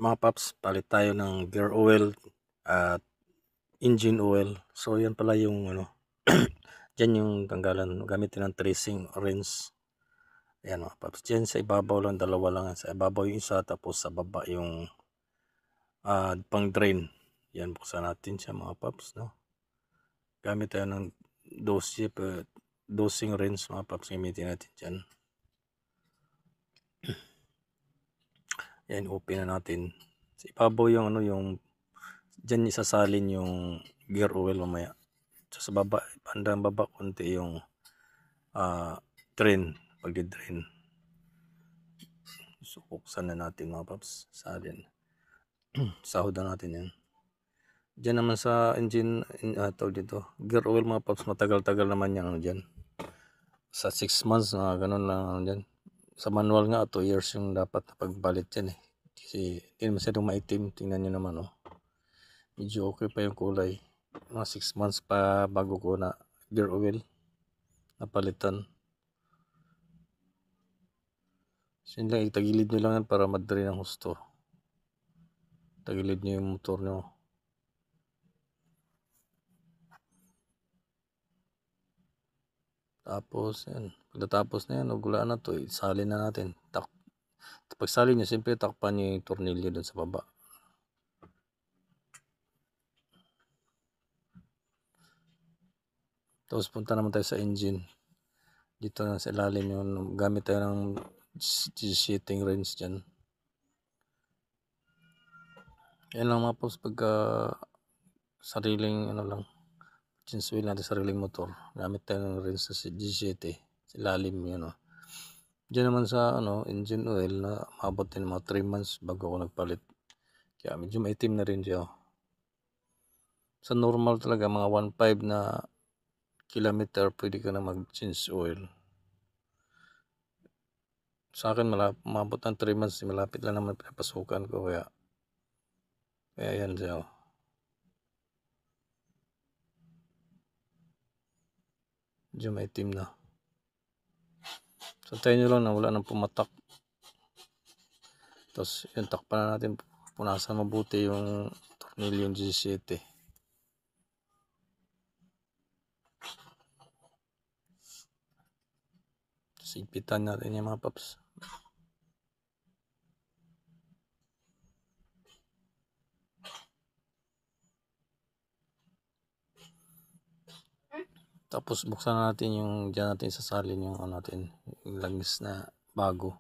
Mga paps, palit tayo ng gear oil at engine oil. So yan pala yung dyan yung tanggalan, gamitin ng tracing rinse. Ayan mga paps, dyan sa ibabaw lang, dalawa lang, sa ibabaw yung isa, tapos sa baba yung pang drain. Yan, buksan natin siya mga paps, no? Gamit tayo ng dosing rinse mga paps, gamitin natin dyan. Yan, open na natin. Sa ibabaw yung yung dyan isasalin yung gear oil mamaya. So, sa baba, bandang baba konti yung drain, pagdi-drain. So, buksan na natin mga paps, salin. Sahod na natin yan. Diyan naman sa engine, dito, gear oil mga paps, matagal-tagal naman yan dyan. Sa 6 months na ganun lang dyan. Sa manual nga, 2 years yung dapat pagbalit yan eh. Kasi hindi masyadong maitim, tingnan nyo naman oh. Medyo okay pa yung kulay. Mga 6 months pa bago ko na gear oil napalitan. So yun lang, itagilid nyo lang yan para madali ng husto. Tagilid nyo yung motor nyo. Tapos yan, pagkatapos na yan, ugulaan na to, isalin na natin. Pag salin nyo, siyempre takpan nyo yung tornilyo dun sa baba. Tapos punta naman tayo sa engine. Dito na sa ilalim yun, gamit tayo ng shitting rinse dyan. Yan lang mga post pagka sariling lang, change wheel natin, sariling motor. Gamit tayo ng rinse sa G7 sa ilalim yun oh. Diyan naman sa engine oil na maabot din mga 3 months bago ako nagpalit. Kaya medyo maitim na rin siya. Sa normal talaga mga 1.5 na kilometer pwede ka na mag-change oil. Sa akin maabot ng 3 months, malapit lang naman pinapasukan ko kaya yan siya. Medyo maitim na. So tayo nyo lang na wala nang pumatak. Tapos yung takpan na natin, punasan mabuti yung tornilyo yung G7. Sigpitan natin yung mga paps. Tapos buksan natin yung dyan natin sasalin yung natin, yung langis na bago.